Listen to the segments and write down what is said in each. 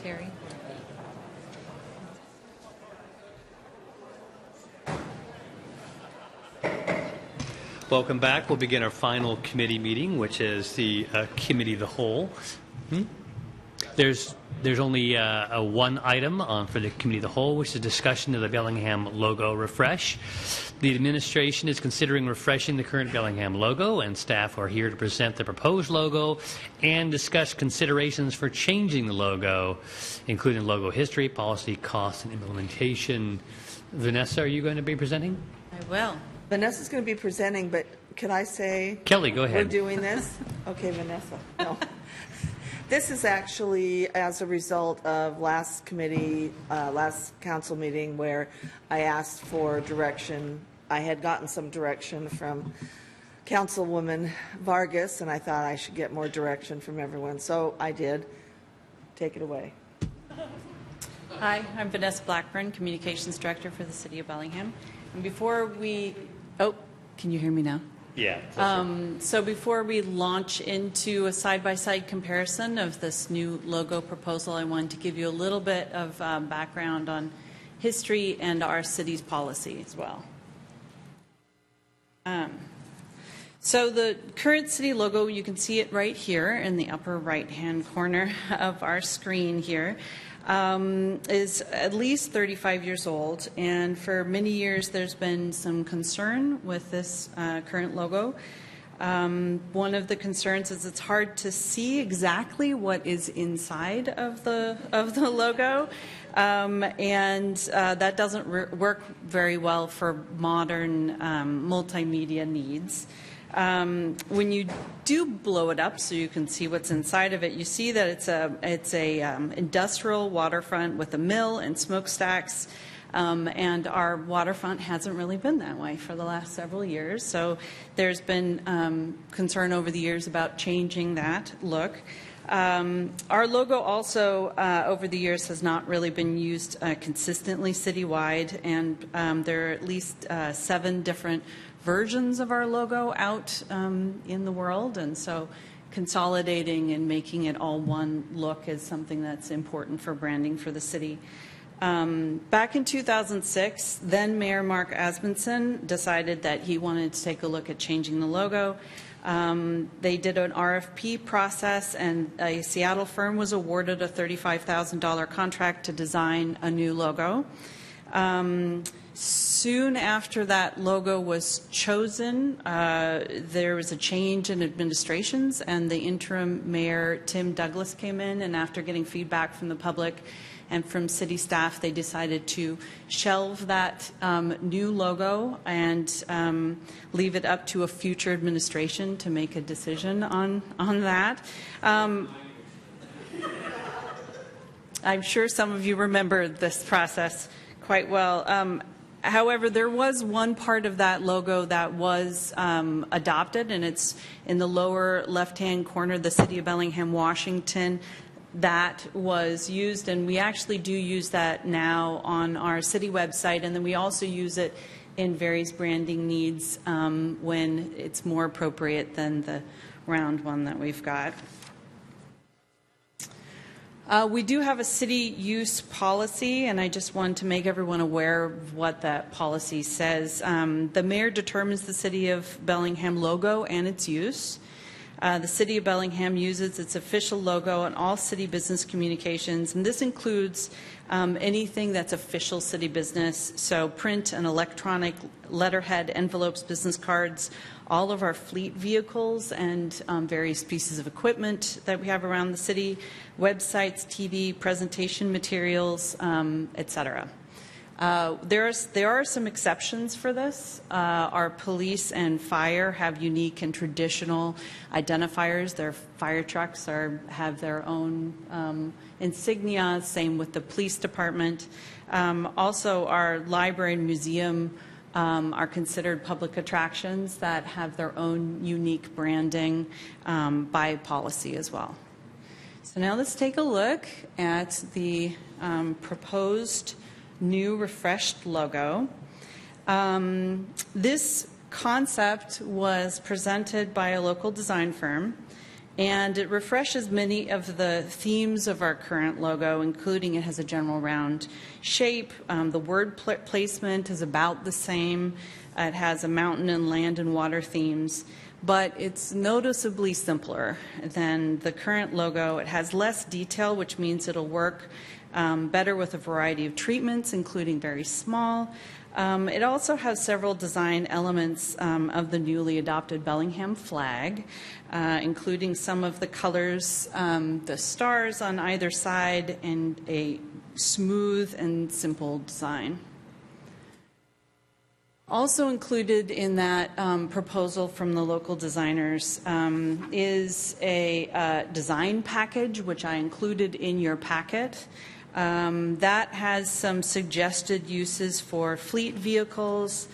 Terry. Welcome back. We'll begin our final committee meeting, which is the Committee of the Whole. There's only one item for the Committee of the Whole, which is discussion of the Bellingham logo refresh. The administration is considering refreshing the current Bellingham logo, and staff are here to present the proposed logo and discuss considerations for changing the logo, including logo history, policy, cost, and implementation. Vanessa, are you going to be presenting? I will. Vanessa's going to be presenting, but can I say... Kelly, go ahead. We're doing this? Okay, Vanessa. No. This is actually as a result of last council meeting where I asked for direction. I had gotten some direction from Councilwoman Vargas, and I thought I should get more direction from everyone. So I did. Take it away. Hi, I'm Vanessa Blackburn, Communications Director for the City of Bellingham. And before we... Oh, can you hear me now? Yeah. So before we launch into a side-by-side comparison of this new logo proposal, I wanted to give you a little bit of background on history and our city's policy as well. So the current city logo, you can see it right here in the upper right-hand corner of our screen here. Is at least 35 years old, and for many years there's been some concern with this current logo. One of the concerns is it's hard to see exactly what is inside of the logo, and that doesn't work very well for modern multimedia needs. When you do blow it up so you can see what's inside of it, you see that it's a industrial waterfront with a mill and smokestacks, and our waterfront hasn't really been that way for the last several years. So there's been concern over the years about changing that look. Our logo also over the years has not really been used consistently citywide, and there are at least 7 different versions of our logo out in the world, and so consolidating and making it all one look is something that's important for branding for the city. Back in 2006, then Mayor Mark Asmundson decided that he wanted to take a look at changing the logo. They did an RFP process, and a Seattle firm was awarded a $35,000 contract to design a new logo. Soon after that logo was chosen, there was a change in administrations, and the interim mayor, Tim Douglas, came in, and after getting feedback from the public and from city staff, they decided to shelve that new logo and leave it up to a future administration to make a decision on that. I'm sure some of you remember this process quite well. However, there was one part of that logo that was adopted, and it's in the lower left-hand corner, the City of Bellingham, Washington. That was used, and we actually do use that now on our city website, and then we also use it in various branding needs when it's more appropriate than the round one that we've got. We do have a city use policy, and I just want to make everyone aware of what that policy says. The mayor determines the City of Bellingham logo and its use. The City of Bellingham uses its official logo on all city business communications, and this includes anything that's official city business, so print and electronic letterhead, envelopes, business cards, all of our fleet vehicles and various pieces of equipment that we have around the city, websites, TV, presentation materials, etc. There are some exceptions for this. Our police and fire have unique and traditional identifiers. Their fire trucks have their own insignia, same with the police department. Also, our library and museum are considered public attractions that have their own unique branding by policy as well. So now let's take a look at the proposed new refreshed logo. This concept was presented by a local design firm, And it refreshes many of the themes of our current logo, including it has a general round shape. The word placement is about the same. It has a mountain and land and water themes, but it's noticeably simpler than the current logo. It has less detail, which means it'll work better with a variety of treatments, including very small. It also has several design elements of the newly adopted Bellingham flag, including some of the colors, the stars on either side, and a smooth and simple design. Also included in that proposal from the local designers is a design package, which I included in your packet. That has some suggested uses for fleet vehicles,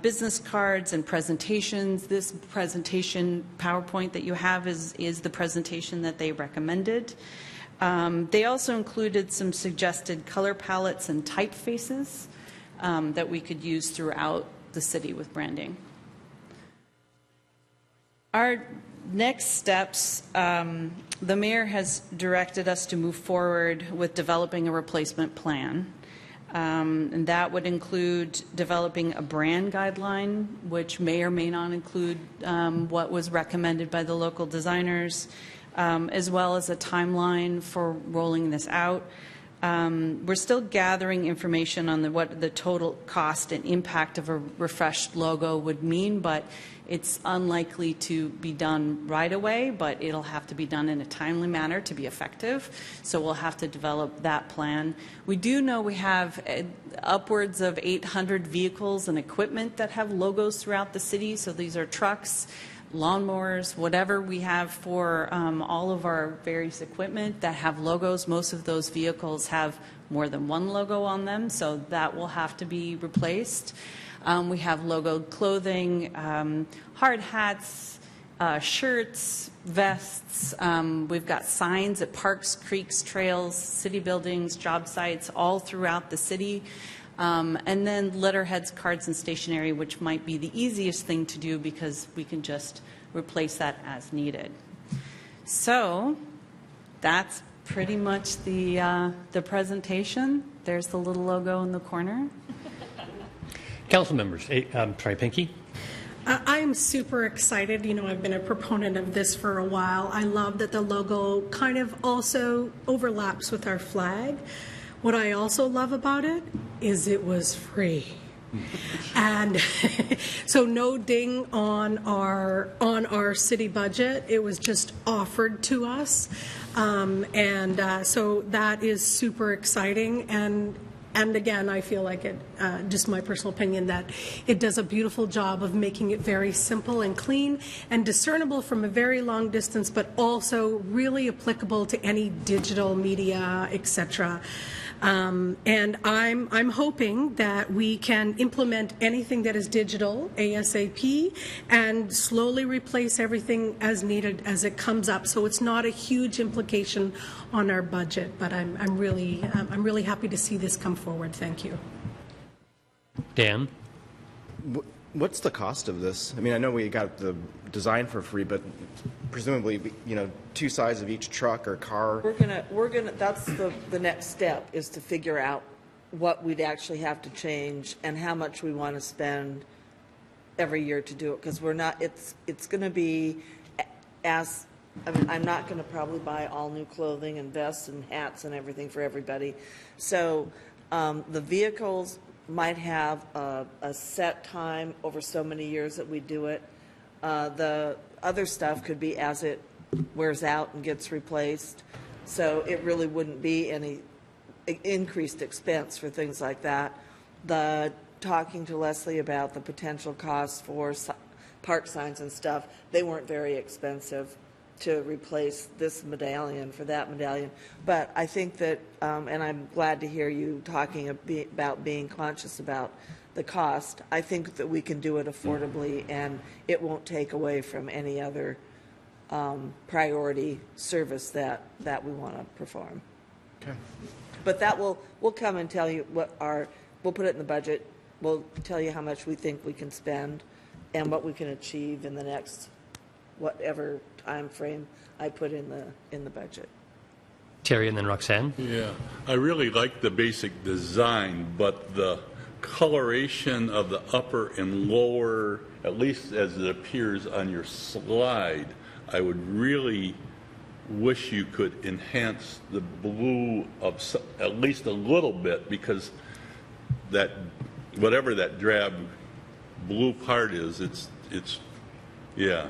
business cards, and presentations. This presentation PowerPoint that you have is the presentation that they recommended. They also included some suggested color palettes and typefaces that we could use throughout the city with branding. Our next steps, the mayor has directed us to move forward with developing a replacement plan. And that would include developing a brand guideline, which may or may not include what was recommended by the local designers, as well as a timeline for rolling this out. We're still gathering information on what the total cost and impact of a refreshed logo would mean, but it's unlikely to be done right away, but it'll have to be done in a timely manner to be effective. So we'll have to develop that plan. We do know we have upwards of 800 vehicles and equipment that have logos throughout the city. So these are trucks, lawnmowers, whatever we have for all of our various equipment that have logos. Most of those vehicles have more than one logo on them, so that will have to be replaced. We have logoed clothing, hard hats, shirts, vests. We've got signs at parks, creeks, trails, city buildings, job sites, all throughout the city. And then letterheads, cards, and stationery, which might be the easiest thing to do because we can just replace that as needed. So that's pretty much the presentation. There's the little logo in the corner. Council members, Pinky. I'm super excited. You know, I've been a proponent of this for a while. I love that the logo kind of also overlaps with our flag. What I also love about it is it was free. And so no ding on our city budget. It was just offered to us. So that is super exciting. And again, I feel like it, just my personal opinion, that it does a beautiful job of making it very simple and clean and discernible from a very long distance, but also really applicable to any digital media, etc. And I'm hoping that we can implement anything that is digital ASAP and slowly replace everything as needed as it comes up. So it's not a huge implication on our budget, but I'm really happy to see this come forward. Thank you. Dan? What's the cost of this? I mean, I know we got the design for free, but presumably, you know, two sides of each truck or car. We're gonna. That's the next step, is to figure out what we'd actually have to change and how much we want to spend every year to do it. Because we're not. It's going to be as. I mean, I'm not going to probably buy all new clothing and vests and hats and everything for everybody. So the vehicles might have a set time over so many years that we do it. The other stuff could be as it wears out and gets replaced. So it really wouldn't be any increased expense for things like that. Talking to Leslie about the potential costs for park signs and stuff, they weren't very expensive to replace this medallion for that medallion. But I think that, and I'm glad to hear you talking about being conscious about the cost. I think that we can do it affordably, and it won't take away from any other priority service that we want to perform. Okay. But that we'll come and tell you we'll put it in the budget. We'll tell you how much we think we can spend and what we can achieve in the next whatever time frame I put in the budget. Terry and then Roxanne. Yeah, I really like the basic design, but the coloration of the upper and lower, at least as it appears on your slide, I would really wish you could enhance the blue of at least a little bit, because that, whatever that drab blue part is, it's yeah.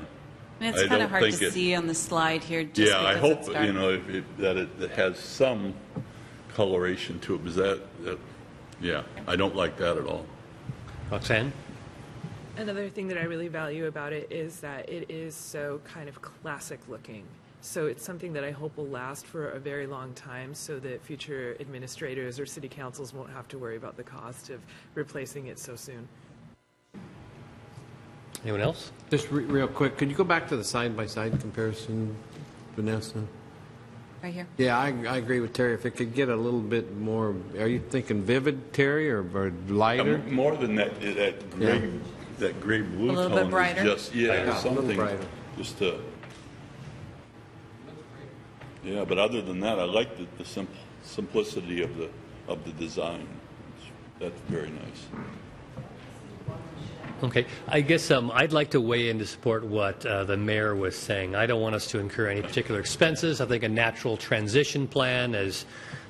And it's I kind of don't hard to think it- see on the slide here. Just Yeah, I because hope, it's dark. you know, that it has some coloration to it, because yeah, I don't like that at all. Roxanne. Another thing that I really value about it is that it is so kind of classic looking. So it's something that I hope will last for a very long time, so that future administrators or city councils won't have to worry about the cost of replacing it so soon. Anyone else? Just real quick, could you go back to the side-by-side comparison, Vanessa? Right here. Yeah, I agree with Terry. If it could get a little bit more, are you thinking vivid, Terry, or lighter? More than that, that gray blue A little tone bit brighter? is just, yeah, Yeah, a little something, brighter. just to, yeah, but other than that, I like the simplicity of the design. That's very nice. Okay. I guess I'd like to weigh in to support what the mayor was saying. I don't want us to incur any particular expenses. I think a natural transition plan as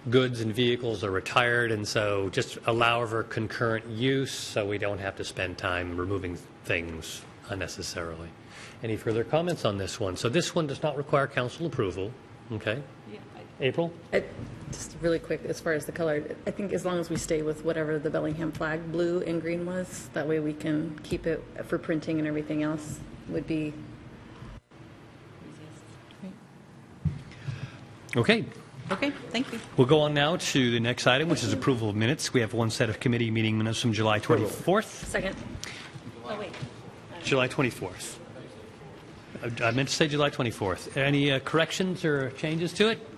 goods and vehicles are retired, and so just allow for concurrent use so we don't have to spend time removing things unnecessarily. Any further comments on this one? So this one does not require council approval. Okay. April? Just really quick, as far as the color, I think as long as we stay with whatever the Bellingham flag, blue and green was, that way we can keep it for printing and everything else would be. Okay. Okay, thank you. We'll go on now to the next item, which is approval of minutes. We have one set of committee meeting minutes from July 24th. Second. Oh, wait. July 24th. I meant to say July 24th. Any corrections or changes to it?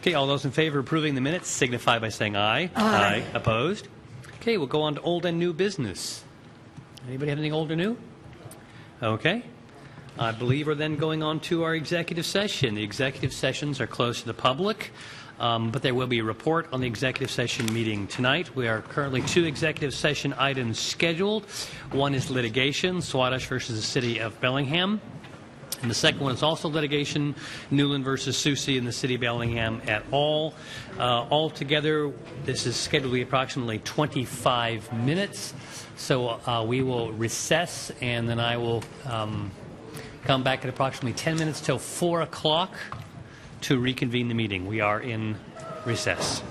Okay, all those in favor of approving the minutes signify by saying aye. Aye. Opposed? Okay, we'll go on to old and new business. Anybody have anything old or new? Okay. I believe we're then going on to our executive session. The executive sessions are closed to the public, but there will be a report on the executive session meeting tonight. We are currently 2 executive session items scheduled. One is litigation, Swadesh versus the City of Bellingham. And the second one is also litigation, Newland versus Susie in the City of Bellingham et al. Altogether, this is scheduled to be approximately 25 minutes. So we will recess, and then I will come back at approximately 10 minutes till 4 o'clock to reconvene the meeting. We are in recess.